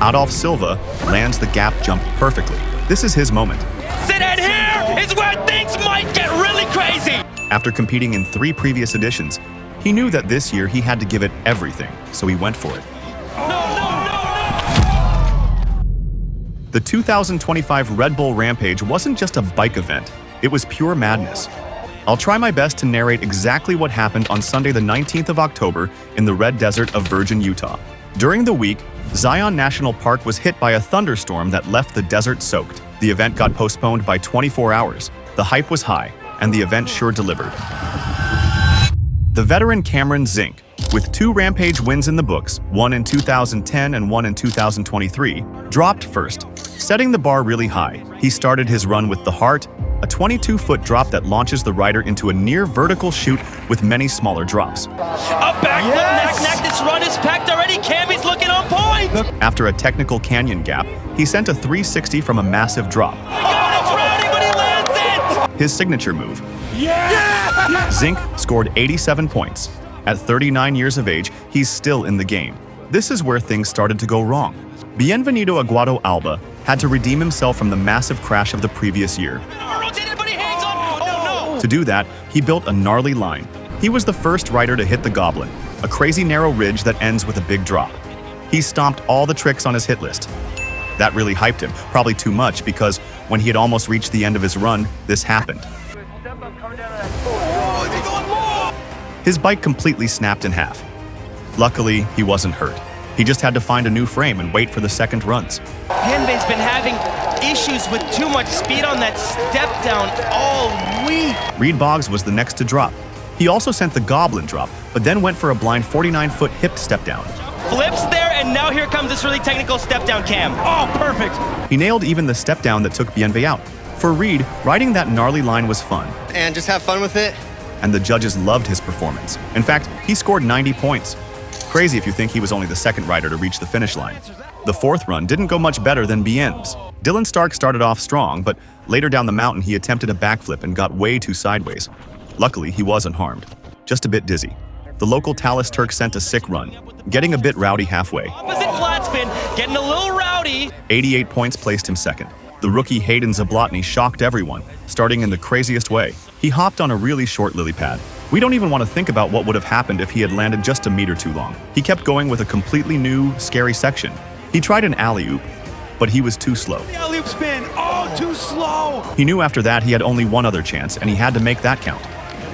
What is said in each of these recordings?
Adolf Silva lands the gap jump perfectly. This is his moment. Sit in here is where things might get really crazy. After competing in 3 previous editions, he knew that this year he had to give it everything, so he went for it. The 2025 Red Bull Rampage wasn't just a bike event, it was pure madness. I'll try my best to narrate exactly what happened on Sunday the 19th of October in the Red Desert of Virgin, Utah. During the week, Zion National Park was hit by a thunderstorm that left the desert soaked. The event got postponed by 24 hours. The hype was high, and the event sure delivered. The veteran Cameron Zink, with 2 Rampage wins in the books, one in 2010 and one in 2023, dropped first, setting the bar really high. He started his run with the Heart, a 22-foot drop that launches the rider into a near vertical chute with many smaller drops. A backflip, neck, this run is packed already. Cammy's looking on point. After a technical canyon gap, he sent a 360 from a massive drop. It's rowdy, but he lands it. His signature move. Zink scored 87 points. At 39 years of age, he's still in the game. This is where things started to go wrong. Bienvenido Aguado Alba had to redeem himself from the massive crash of the previous year. To do that, he built a gnarly line. He was the first rider to hit the Goblin, a crazy narrow ridge that ends with a big drop. He stomped all the tricks on his hit list. That really hyped him, probably too much, because when he had almost reached the end of his run, this happened. His bike completely snapped in half. Luckily, he wasn't hurt. He just had to find a new frame and wait for the second runs. Henbei's been having issues with too much speed on that step down all week. Boggs was the next to drop. He also sent the Goblin drop, but then went for a blind 49-foot hipped step down. Flips there, and now here comes this really technical step down cam. Oh, perfect. He nailed even the step down that took Bienve out. For Reed, riding that gnarly line was fun. And just have fun with it. And the judges loved his performance. In fact, he scored 90 points. Crazy if you think he was only the second rider to reach the finish line. The 4th run didn't go much better than Bien's. Dylan Stark started off strong, but later down the mountain he attempted a backflip and got way too sideways. Luckily, he wasn't harmed, just a bit dizzy. The local Talus Turk sent a sick run, getting a bit rowdy halfway. Opposite flat spin, getting a little rowdy. 88 points placed him second. The rookie Hayden Zablotny shocked everyone, starting in the craziest way. He hopped on a really short lily pad. We don't even want to think about what would have happened if he had landed just a meter too long. He kept going with a completely new, scary section. He tried an alley-oop, but he was too slow. The alley-oop spin, oh, too slow. He knew after that he had only one other chance, and he had to make that count.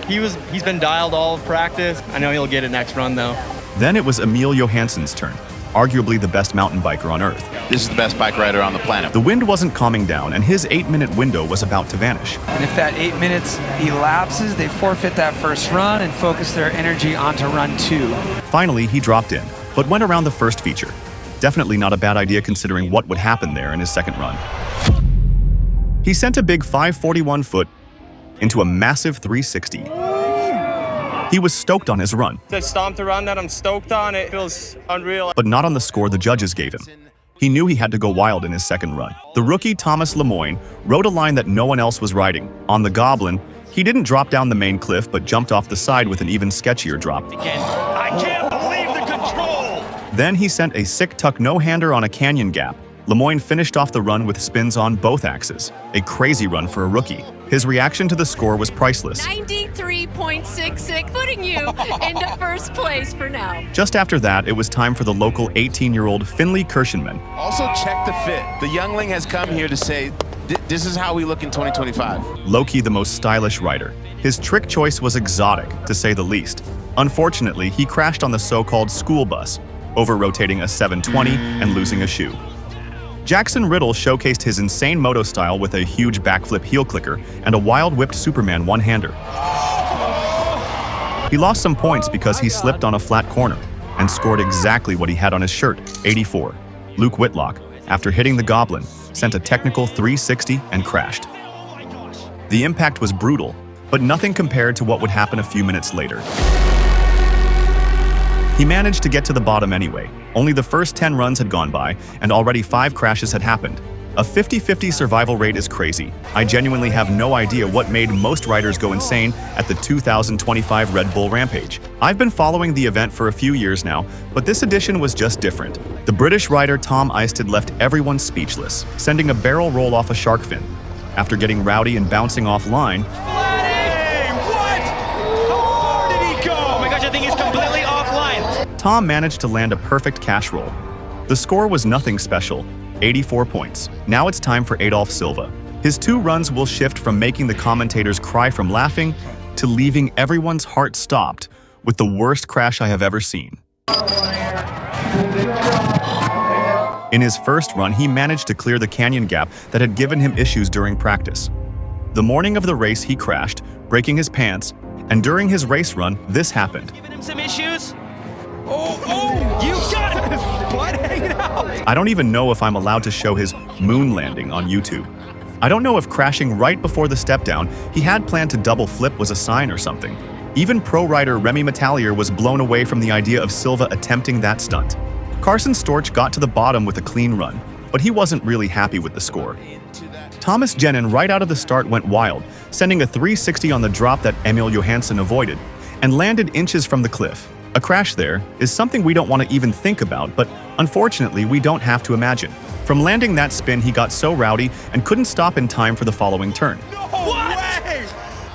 He's been dialed all of practice. I know he'll get it next run though. Then it was Emil Johansson's turn, arguably the best mountain biker on Earth. This is the best bike rider on the planet. The wind wasn't calming down, and his 8-minute window was about to vanish. And if that 8 minutes elapses, they forfeit that first run and focus their energy onto run 2. Finally, he dropped in, but went around the first feature. Definitely not a bad idea considering what would happen there in his second run. He sent a big 541 foot into a massive 360. He was stoked on his run. To stomp the run that I'm stoked on, it feels unreal. But not on the score the judges gave him. He knew he had to go wild in his second run. The rookie Thomas Lemoyne rode a line that no one else was riding. On the Goblin, he didn't drop down the main cliff, but jumped off the side with an even sketchier drop. I can't believe the control. Then he sent a sick tuck no-hander on a canyon gap. Lemoyne finished off the run with spins on both axes. A crazy run for a rookie. His reaction to the score was priceless. 93.66, putting you into first place for now. Just after that, it was time for the local 18-year-old Finley Kirshenman. Also check the fit. The youngling has come here to say, this is how we look in 2025. Low-key the most stylish rider. His trick choice was exotic, to say the least. Unfortunately, he crashed on the so-called school bus, over-rotating a 720 and losing a shoe. Jackson Riddle showcased his insane moto style with a huge backflip heel clicker and a wild whipped Superman one-hander. He lost some points because he slipped on a flat corner and scored exactly what he had on his shirt, 84. Luke Whitlock, after hitting the Goblin, sent a technical 360 and crashed. The impact was brutal, but nothing compared to what would happen a few minutes later. He managed to get to the bottom anyway. Only the first 10 runs had gone by, and already 5 crashes had happened. A 50-50 survival rate is crazy. I genuinely have no idea what made most riders go insane at the 2025 Red Bull Rampage. I've been following the event for a few years now, but this edition was just different. The British rider Tom Eisted left everyone speechless, sending a barrel roll off a shark fin. After getting rowdy and bouncing offline, I think he's completely offline. Tom managed to land a perfect cash roll. The score was nothing special, 84 points. Now it's time for Adolf Silva. His 2 runs will shift from making the commentators cry from laughing to leaving everyone's heart stopped with the worst crash I have ever seen. In his first run, he managed to clear the canyon gap that had given him issues during practice. The morning of the race, he crashed, breaking his pants, and during his race run, this happened. Giving him some issues. You got his butt hanging out. I don't even know if I'm allowed to show his moon landing on YouTube. I don't know if crashing right before the step down he had planned to double flip was a sign or something. Even pro rider Remy Metallier was blown away from the idea of Silva attempting that stunt. Carson Storch got to the bottom with a clean run, but he wasn't really happy with the score. Thomas Jennen right out of the start went wild, sending a 360 on the drop that Emil Johansson avoided, and landed inches from the cliff. A crash there is something we don't want to even think about, but unfortunately we don't have to imagine. From landing that spin, he got so rowdy and couldn't stop in time for the following turn.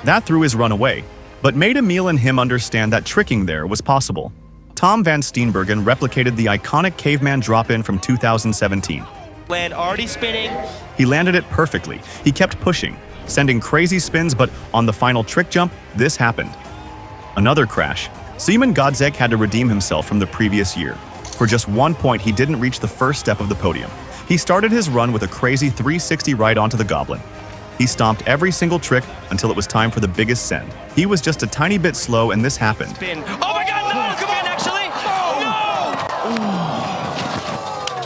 That threw his run away, but made Emil and him understand that tricking there was possible. Tom van Steenbergen replicated the iconic caveman drop-in from 2017. Land already spinning. He landed it perfectly. He kept pushing, sending crazy spins, but on the final trick jump, this happened. Another crash. Simon Godzek had to redeem himself from the previous year. For just 1 point, he didn't reach the first step of the podium. He started his run with a crazy 360 right onto the goblin. He stomped every single trick until it was time for the biggest send. He was just a tiny bit slow, and this happened. Spin. Oh my God, no! Come in, actually! Oh,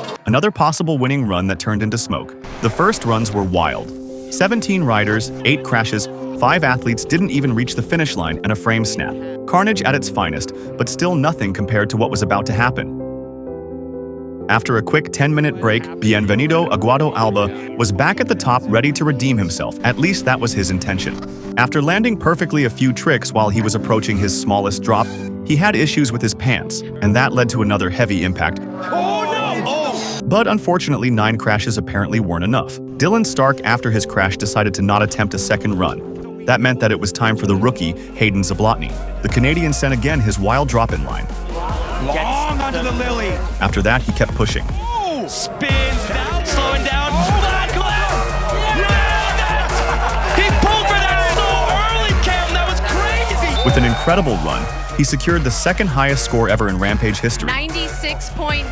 no! Another possible winning run that turned into smoke. The first runs were wild. 17 riders, 8 crashes, 5 athletes didn't even reach the finish line, and a frame snap. Carnage at its finest, but still nothing compared to what was about to happen. After a quick 10-minute break, Bienvenido Aguado Alba was back at the top ready to redeem himself. At least that was his intention. After landing perfectly a few tricks while he was approaching his smallest drop, he had issues with his pants, and that led to another heavy impact. But unfortunately, 9 crashes apparently weren't enough. Dylan Stark, after his crash, decided to not attempt a second run. That meant that it was time for the rookie, Hayden Zablotny. The Canadian sent again his wild drop-in line. Long onto the lily. After that, he kept pushing. Spins down, slowing down. Come on! Yeah! He pulled for that so early, Cam. That was crazy. With an incredible run, he secured the second highest score ever in Rampage history. 96.00.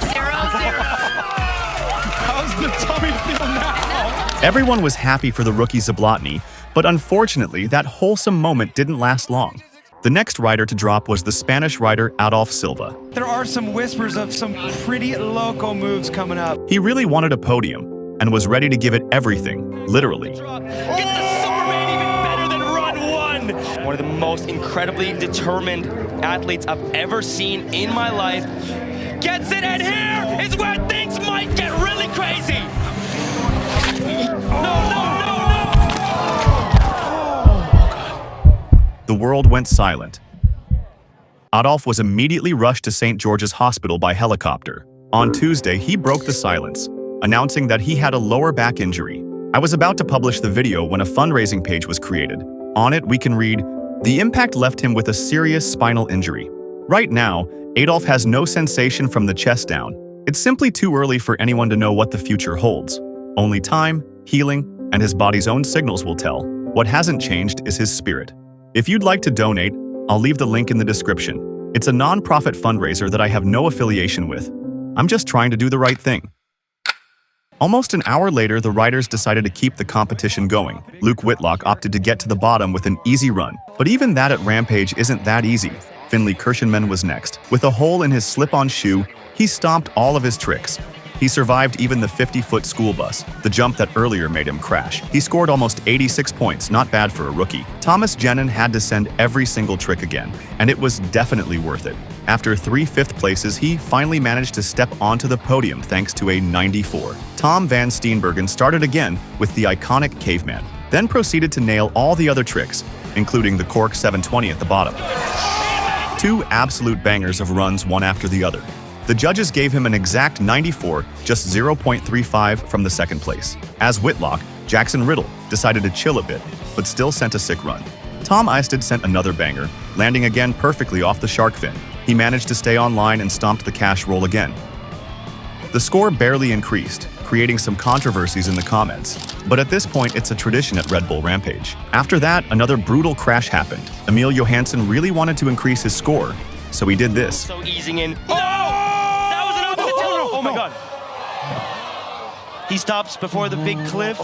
How's the tummy feel now? Everyone was happy for the rookie Zablotny, but unfortunately, that wholesome moment didn't last long. The next rider to drop was the Spanish rider Adolf Silva. There are some whispers of some pretty loco moves coming up. He really wanted a podium and was ready to give it everything, literally. Gets the Superman even better than run 1. One of the most incredibly determined athletes I've ever seen in my life. Gets it, and here is where things might get really crazy. No. The world went silent. Adolf was immediately rushed to St. George's Hospital by helicopter. On Tuesday, he broke the silence, announcing that he had a lower back injury. I was about to publish the video when a fundraising page was created. On it, we can read, "The impact left him with a serious spinal injury. Right now, Adolf has no sensation from the chest down. It's simply too early for anyone to know what the future holds. Only time, healing, and his body's own signals will tell. What hasn't changed is his spirit." If you'd like to donate, I'll leave the link in the description. It's a non-profit fundraiser that I have no affiliation with. I'm just trying to do the right thing. Almost an hour later, the riders decided to keep the competition going. Luke Whitlock opted to get to the bottom with an easy run. But even that at Rampage isn't that easy. Finley Kirschenman was next. With a hole in his slip-on shoe, he stomped all of his tricks. He survived even the 50-foot school bus, the jump that earlier made him crash. He scored almost 86 points, not bad for a rookie. Thomas Jennen had to send every single trick again, and it was definitely worth it. After 3 fifth places, he finally managed to step onto the podium thanks to a 94. Tom van Steenbergen started again with the iconic caveman, then proceeded to nail all the other tricks, including the cork 720 at the bottom. 2 absolute bangers of runs one after the other. The judges gave him an exact 94, just 0.35 from the second place. As Whitlock, Jackson Riddle decided to chill a bit, but still sent a sick run. Tom Eisted sent another banger, landing again perfectly off the shark fin. He managed to stay on line and stomped the cash roll again. The score barely increased, creating some controversies in the comments, but at this point it's a tradition at Red Bull Rampage. After that, another brutal crash happened. Emil Johansson really wanted to increase his score, so he did this. So easing in. No! That was an opposite tilt. Oh my God. He stops before the big cliff.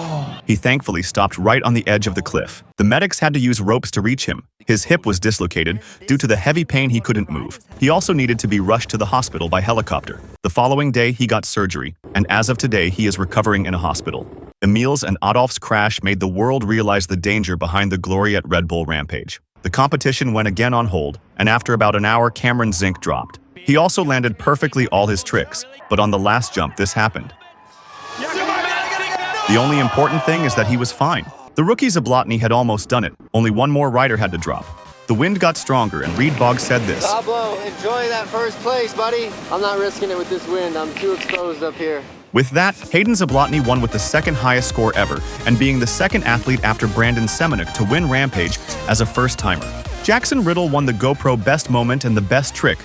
He thankfully stopped right on the edge of the cliff. The medics had to use ropes to reach him. His hip was dislocated due to the heavy pain he couldn't move. He also needed to be rushed to the hospital by helicopter. The following day, he got surgery, and as of today, he is recovering in a hospital. Emil's and Adolf's crash made the world realize the danger behind the glory at Red Bull Rampage. The competition went again on hold, and after about an hour, Cameron Zink dropped. He also landed perfectly all his tricks, but on the last jump, this happened. The only important thing is that he was fine. The rookie Zablotny had almost done it. Only one more rider had to drop. The wind got stronger, and Reed Boggs said this. Pablo, enjoy that first place, buddy. I'm not risking it with this wind. I'm too exposed up here. With that, Hayden Zablotny won with the second highest score ever, and being the second athlete after Brandon Semenuk to win Rampage as a first-timer. Jackson Riddle won the GoPro Best Moment and the Best Trick.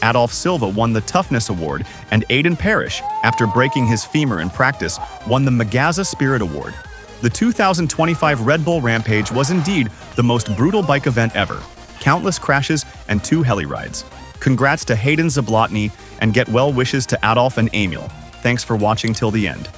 Adolf Silva won the Toughness Award, and Aiden Parrish, after breaking his femur in practice, won the Magaza Spirit Award. The 2025 Red Bull Rampage was indeed the most brutal bike event ever. Countless crashes and 2 heli rides. Congrats to Hayden Zablotny, and get well wishes to Adolf and Emil. Thanks for watching till the end.